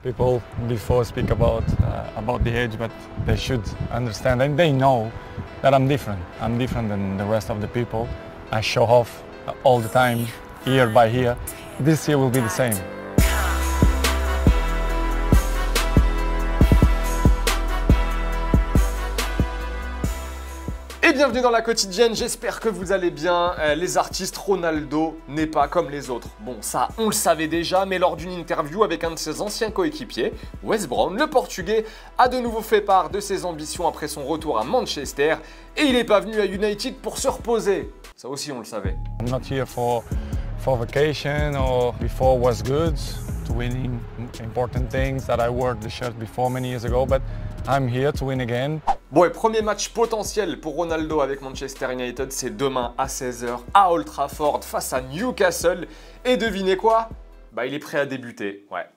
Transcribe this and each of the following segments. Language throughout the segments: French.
People before speak about the age, but they should understand and they know that I'm different. I'm different than the rest of the people. I show off all the time, year by year. This year will be the same. Et bienvenue dans la quotidienne, j'espère que vous allez bien. Les artistes, Ronaldo n'est pas comme les autres. Bon, ça, on le savait déjà, mais lors d'une interview avec un de ses anciens coéquipiers, Wes Brown, le Portugais, a de nouveau fait part de ses ambitions après son retour à Manchester. Et il n'est pas venu à United pour se reposer. Ça aussi, on le savait. I'm not here for vacation or before was good, to winning important things that I wore the shirt before many years ago, but I'm here to win again. Bon, et premier match potentiel pour Ronaldo avec Manchester United, c'est demain à 16 h à Old Trafford face à Newcastle. Et devinez quoi? Bah, il est prêt à débuter, ouais.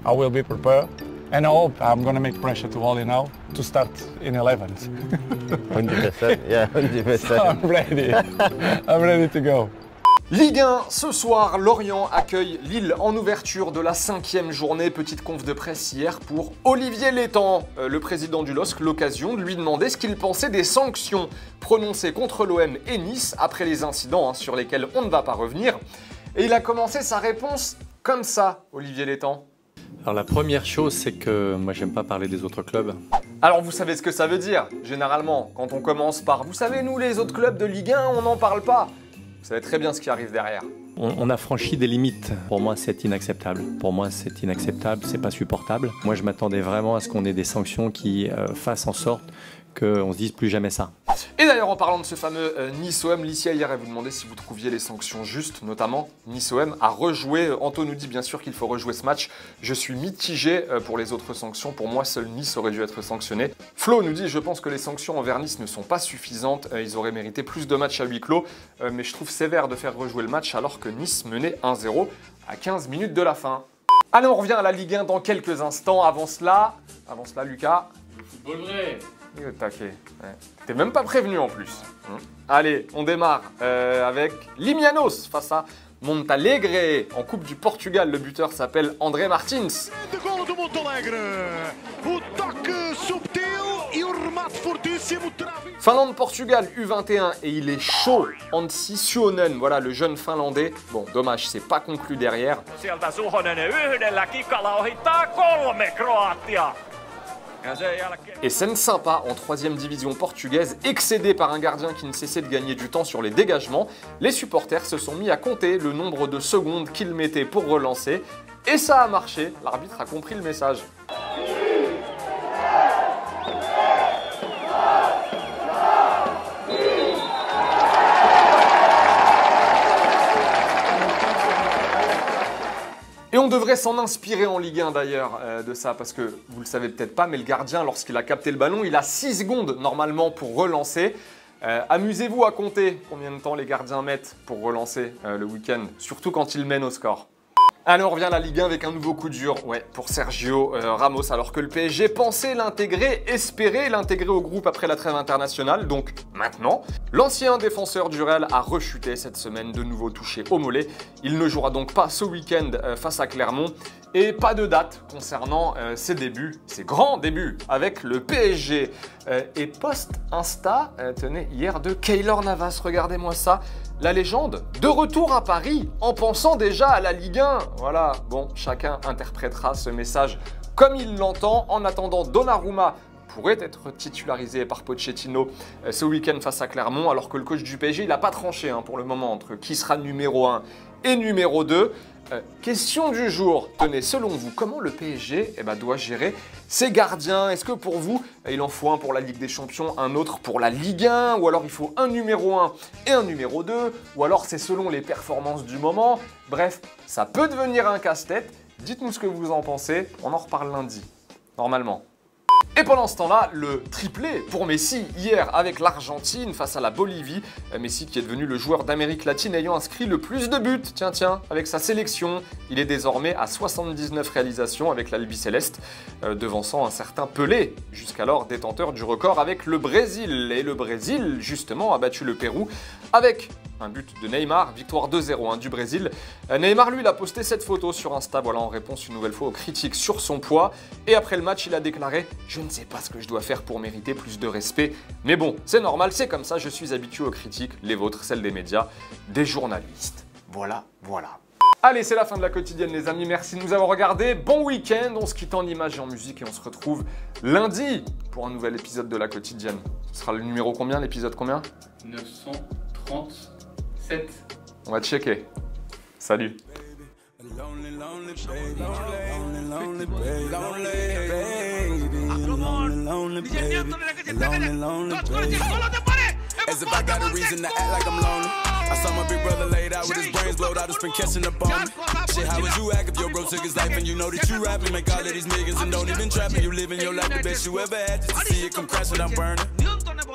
I will be prepared and I hope I'm going to make pressure to Oli now to start in 11th. 100%, yeah, 100%. I'm ready. I'm ready to go. Ligue 1, ce soir, Lorient accueille Lille en ouverture de la 5e journée. Petite conf de presse hier pour Olivier Létang, le président du LOSC, l'occasion de lui demander ce qu'il pensait des sanctions prononcées contre l'OM et Nice après les incidents sur lesquels on ne va pas revenir. Et il a commencé sa réponse comme ça, Olivier Létang. Alors la première chose, c'est que moi j'aime pas parler des autres clubs. Alors vous savez ce que ça veut dire, généralement, quand on commence par « Vous savez, nous les autres clubs de Ligue 1, on n'en parle pas ». Vous savez très bien ce qui arrive derrière. On a franchi des limites. Pour moi, c'est inacceptable. Pour moi, c'est inacceptable, c'est pas supportable. Moi, je m'attendais vraiment à ce qu'on ait des sanctions qui fassent en sorte qu'on se dise plus jamais ça. Et d'ailleurs, en parlant de ce fameux Nice-OM, Licia hier, elle vous demandait si vous trouviez les sanctions justes, notamment Nice-OM a rejoué. Anto nous dit bien sûr qu'il faut rejouer ce match. Je suis mitigé pour les autres sanctions. Pour moi, seul Nice aurait dû être sanctionné. Flo nous dit, je pense que les sanctions envers Nice ne sont pas suffisantes. Ils auraient mérité plus de matchs à huis clos. Mais je trouve sévère de faire rejouer le match alors que Nice menait 1-0 à 15 minutes de la fin. Allez, on revient à la Ligue 1 dans quelques instants. Avant cela, Lucas. Le football vrai. Il est au taquet. Ouais. T'es même pas prévenu en plus. Allez, on démarre avec Limianos face à Montalegre en Coupe du Portugal. Le buteur s'appelle André Martins. Finlande-Portugal U21 et il est chaud. Anssi Suonen, voilà le jeune finlandais. Bon, dommage, c'est pas conclu derrière. Et scène sympa en 3e division portugaise, excédé par un gardien qui ne cessait de gagner du temps sur les dégagements, les supporters se sont mis à compter le nombre de secondes qu'il mettait pour relancer. Et ça a marché, l'arbitre a compris le message. Et on devrait s'en inspirer en Ligue 1 d'ailleurs de ça, parce que vous le savez peut-être pas, mais le gardien, lorsqu'il a capté le ballon, il a 6 secondes normalement pour relancer. Amusez-vous à compter combien de temps les gardiens mettent pour relancer le week-end, surtout quand ils mènent au score. Allez, on revient à la Ligue 1 avec un nouveau coup dur pour Sergio Ramos, alors que le PSG pensait l'intégrer, espérait l'intégrer au groupe après la trêve internationale, donc maintenant. L'ancien défenseur du Real a rechuté cette semaine, de nouveau touché au mollet. Il ne jouera donc pas ce week-end face à Clermont. Et pas de date concernant ses débuts, ses grands débuts avec le PSG. Et post-Insta, tenez, hier de Keylor Navas, regardez-moi ça. La légende, de retour à Paris, en pensant déjà à la Ligue 1. Voilà, bon, chacun interprétera ce message comme il l'entend. En attendant, Donnarumma pourrait être titularisé par Pochettino ce week-end face à Clermont, alors que le coach du PSG, il n'a pas tranché pour le moment entre qui sera numéro 1 et numéro 2. Question du jour, tenez, selon vous, comment le PSG doit gérer ses gardiens? Est-ce que pour vous, il en faut un pour la Ligue des Champions, un autre pour la Ligue 1, ou alors il faut un numéro 1 et un numéro 2, ou alors c'est selon les performances du moment? Bref, ça peut devenir un casse-tête. Dites-nous ce que vous en pensez, on en reparle lundi, normalement. Et pendant ce temps-là, le triplé pour Messi hier avec l'Argentine face à la Bolivie. Messi qui est devenu le joueur d'Amérique latine ayant inscrit le plus de buts, tiens, avec sa sélection. Il est désormais à 79 réalisations avec l'Albiceleste, devançant un certain Pelé, jusqu'alors détenteur du record avec le Brésil. Et le Brésil, justement, a battu le Pérou avec un but de Neymar, victoire 2-0 du Brésil. Neymar, lui, il a posté cette photo sur Insta, voilà, en réponse une nouvelle fois aux critiques sur son poids. Et après le match, il a déclaré « Je ne sais pas ce que je dois faire pour mériter plus de respect, mais bon, c'est normal, c'est comme ça, je suis habitué aux critiques, les vôtres, celles des médias, des journalistes. » Voilà. Allez, c'est la fin de la quotidienne, les amis. Merci de nous avoir regardés. Bon week-end. On se quitte en images et en musique et on se retrouve lundi pour un nouvel épisode de la quotidienne. Ce sera le numéro combien, l'épisode combien? 937. On va checker. Salut. As if I got a reason to act like I'm lonely. I saw my big brother laid out with his brains blowed out, just been catching up on me. Shit, how would you act if your bro took his life and you know that you rapping? Make all of these millions and don't even trap me. You living your life the best you ever had, just to see it come crashing down burning.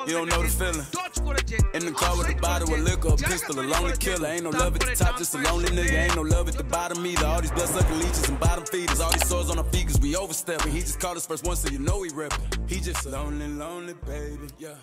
You don't know the feeling. In the car with a bottle of liquor, a pistol, a lonely killer. Ain't no love at the top, just a lonely nigga. Ain't no love at the bottom either. All these blood-sucking leeches and bottom feeders. All these sores on our feet cause we overstepping. He just caught us first one, so you know he ripping. He just lonely, baby, yeah.